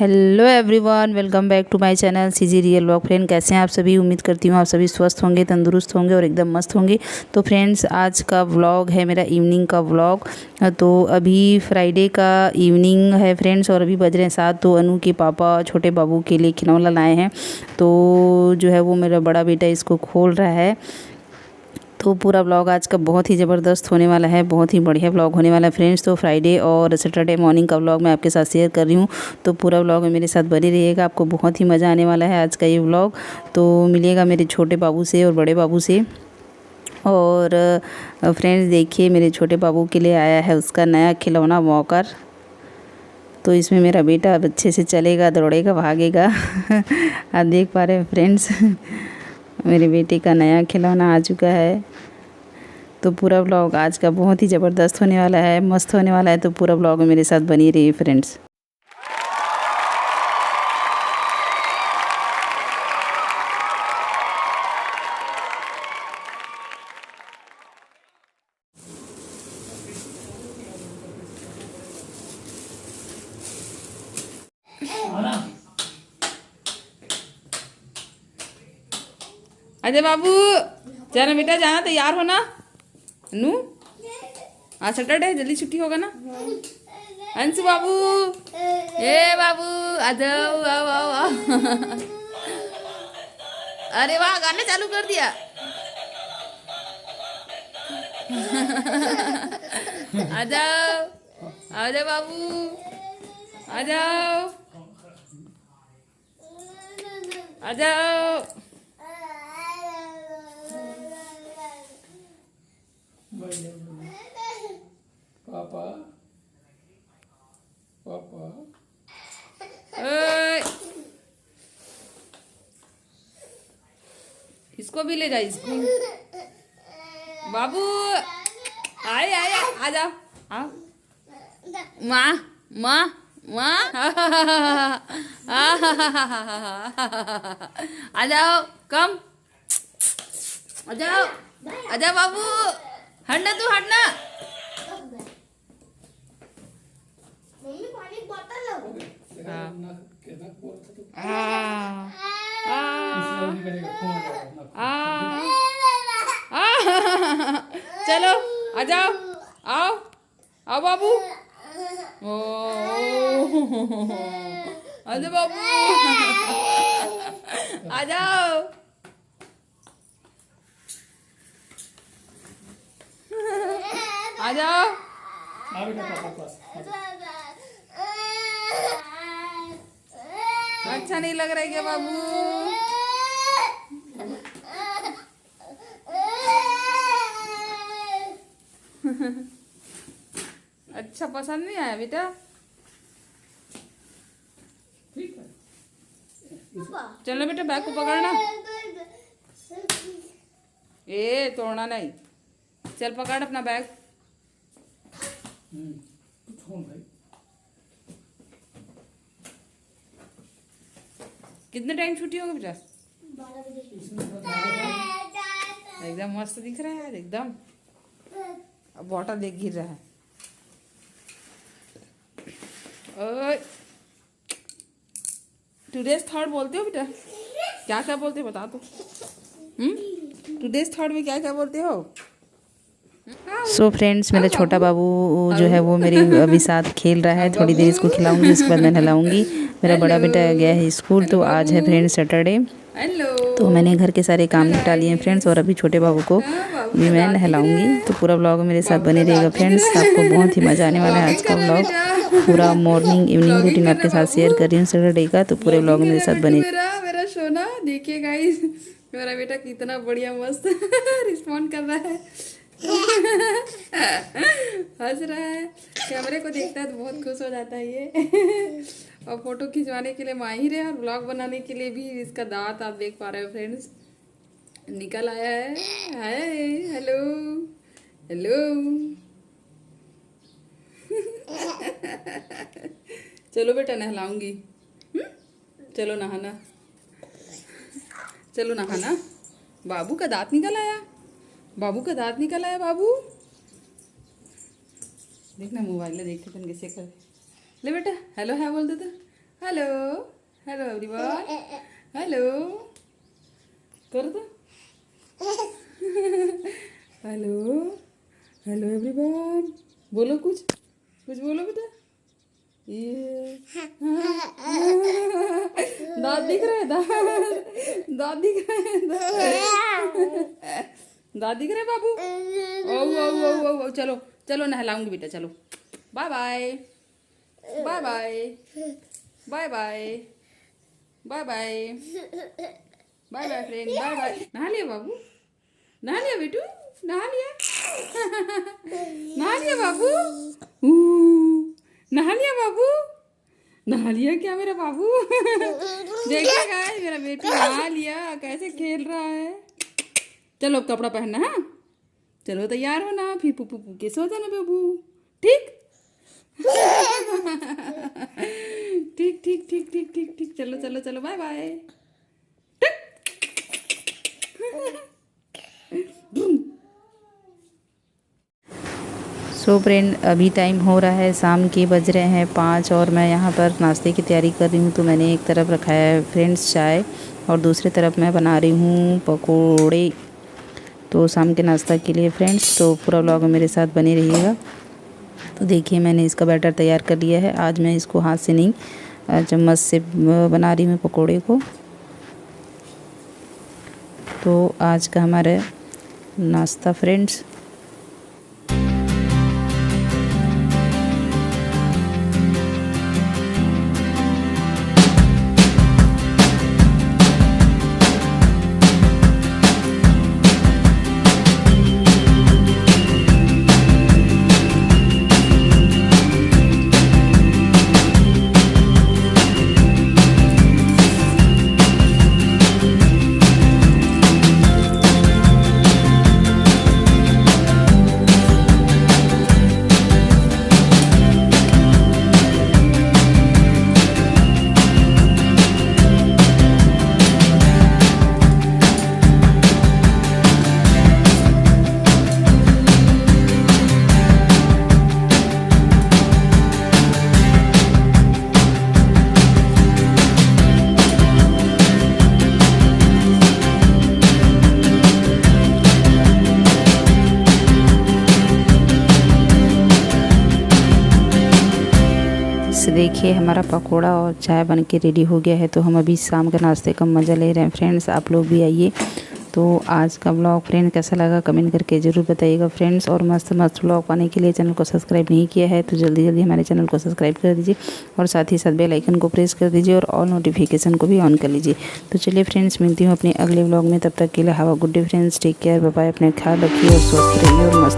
Hello everyone, welcome back to my channel CG real vlog. Friend, कैसे हैं आप सभी? उम्मीद करती हूँ आप सभी स्वस्थ होंगे, तंदुरुस्त होंगे और एकदम मस्त होंगे। तो फ्रेंड्स, आज का व्लॉग है मेरा इवनिंग का व्लॉग। तो अभी फ्राइडे का इवनिंग है फ्रेंड्स, और अभी बज रहे हैं 7। तो अनु के पापा छोटे बाबू के लिए खिलौना लाए हैं। तो जो है वो मेरा बड़ा बेटा इसको खोल रहा है। तो पूरा व्लॉग आज का बहुत ही ज़बरदस्त होने वाला है, बहुत ही बढ़िया व्लॉग होने वाला है फ्रेंड्स। तो फ्राइडे और सैटरडे मॉर्निंग का व्लॉग मैं आपके साथ शेयर कर रही हूँ। तो पूरा व्लॉग में मेरे साथ बने रहिएगा, आपको बहुत ही मज़ा आने वाला है आज का ये व्लॉग। तो मिलिएगा मेरे छोटे बाबू से और बड़े बाबू से। और फ्रेंड्स देखिए, मेरे छोटे बाबू के लिए आया है उसका नया खिलौना वॉकर। तो इसमें मेरा बेटा अब अच्छे से चलेगा, दौड़ेगा, भागेगा। आप देख पा रहे हैं फ्रेंड्स, मेरे बेटे का नया खिलौना आ चुका है। तो पूरा व्लॉग आज का बहुत ही ज़बरदस्त होने वाला है, मस्त होने वाला है। तो पूरा व्लॉग में मेरे साथ बनी रहिए फ्रेंड्स। अजय बाबू, जाना बेटा, जाना, तैयार हो ना। नू, आज सैटरडे, जल्दी छुट्टी होगा ना। अंशु बाबू, ए बाबू, आ जाओ, आओ आओ आओ। अरे वाह, गाने चालू कर दिया। आ जाओ, आ जाओ बाबू, आ जाओ, आ जाओ। पापा पापा ओए, इसको भी ले जा स्कूल। बाबू, आए आए, आ जाओ, आओ। माँ माँ माँ, आ जाओ, कम, आ जाओ, आ जाओ बाबू, हटना, तू हटना। मम्मी पानी की बोतल लो। चलो, आ जाओ, आओ आओ बाबू। ओ, आ जाओ बाबू, आ जाओ, आ जाओ। बेटा पापा पास। अच्छा नहीं लग रहा है क्या बाबू? अच्छा पसंद नहीं आया बेटा? ठीक है, चलो बेटा, बैग को पकड़ना। ए, तोड़ना नहीं। चल पकड़ अपना बैग। फोन भाई। कितने टाइम छुट्टी होगी बेटा? 12 बजे। एकदम मस्त दिख रहा है यार, एकदम। अब बॉटल देख गिर रहा है। ओए, टुडेज थॉट बोलते हो बेटा? क्या क्या बोलते हो बता तो। टुडेज थॉट में क्या क्या बोलते हो? सो फ्रेंड्स, मेरा छोटा बाबू जो है वो मेरे अभी साथ खेल रहा है। थोड़ी देर इसको खिलाऊंगी, उसके बाद मैं नहलाऊंगी। मेरा बड़ा बेटा गया है स्कूल। तो आज है फ्रेंड्स सैटरडे। तो मैंने घर के सारे काम निपटा लिए हैं फ्रेंड्स, और अभी छोटे बाबू को भी मैं नहलाऊंगी। तो पूरा व्लॉग मेरे साथ बने रहेगा फ्रेंड्स, आपको बहुत ही मज़ा आने वाला है आज का व्लॉग। पूरा मॉर्निंग इवनिंग रूटीन आपके साथ शेयर कर रही हूँ सैटरडे का। तो पूरे व्लॉग मेरे साथ बने। मेरा सोना देखिए गाइस, मेरा बेटा कितना बढ़िया मस्त रिस्पॉन्ड कर रहा है। हंस रहा है, कैमरे को देखता है तो बहुत खुश हो जाता है ये। और फोटो खिंचवाने के लिए माहिर है, और ब्लॉग बनाने के लिए भी इसका दांत आप देख पा रहे हो फ्रेंड्स, निकल आया है। हाय, हेलो हेलो। चलो बेटा, नहलाऊंगी। चलो नहाना, चलो नहाना। बाबू का दांत निकल आया, बाबू का दांत निकल आया। बाबू देखना, मोबाइल में देखते थे कैसे कर। ले बेटा, हेलो है बोल देता। हेलो हेलो एवरीवन, हेलो कर दो, हेलो हेलो एवरीवन, बोलो कुछ कुछ बोलो बेटा। ये दांत दिख रहे हैं, दांत दिख रहे हैं, दांत दिख रहे हैं बाबू। ओ ओ ओ ओ चलो चलो नहलाऊंगी बेटा, चलो bye bye bye bye bye bye bye bye bye bye friend, bye bye. नहा लिया बाबू, नहा लिया बेटू, नहा लिया, नहा लिया बाबू, नहा लिया बाबू, नहा लिया क्या मेरा बाबू। देखिए गाइस मेरा बेटू नहा लिया, कैसे खेल रहा है। चलो अब कपड़ा पहनना है, चलो तैयार हो ना, फिर पुप्पू के सो जाना बाबू, ठीक ठीक ठीक ठीक ठीक ठीक ठीक, चलो चलो चलो बाय बाय। सो फ्रेंड अभी टाइम हो रहा है शाम के, बज रहे हैं 5 और मैं यहाँ पर नाश्ते की तैयारी कर रही हूँ। तो मैंने एक तरफ रखा है फ्रेंड्स चाय और दूसरी तरफ मैं बना रही हूँ पकोड़े, तो शाम के नाश्ता के लिए फ्रेंड्स। तो पूरा व्लॉग में मेरे साथ बने रहिएगा। तो देखिए मैंने इसका बैटर तैयार कर लिया है। आज मैं इसको हाथ से नहीं चम्मच से बना रही हूँ पकोड़े को। तो आज का हमारा नाश्ता फ्रेंड्स। देखिए हमारा पकोड़ा और चाय बन के रेडी हो गया है। तो हम अभी शाम के नाश्ते का मज़ा ले रहे हैं फ्रेंड्स, आप लोग भी आइए। तो आज का व्लॉग फ्रेंड कैसा लगा कमेंट करके ज़रूर बताइएगा फ्रेंड्स। और मस्त मस्त व्लॉग पाने के लिए चैनल को सब्सक्राइब नहीं किया है तो जल्दी जल्दी हमारे चैनल को सब्सक्राइब कर दीजिए और साथ ही साथ बेल आइकन को प्रेस कर दीजिए और ऑल नोटिफिकेशन को भी ऑन कर लीजिए। तो चलिए फ्रेंड्स मिलती हूँ अपने अगले व्लॉग में, तब तक के लिए have a good day friends, take care, bye bye, अपने ख्याल रखिए और स्वस्थ रहिए और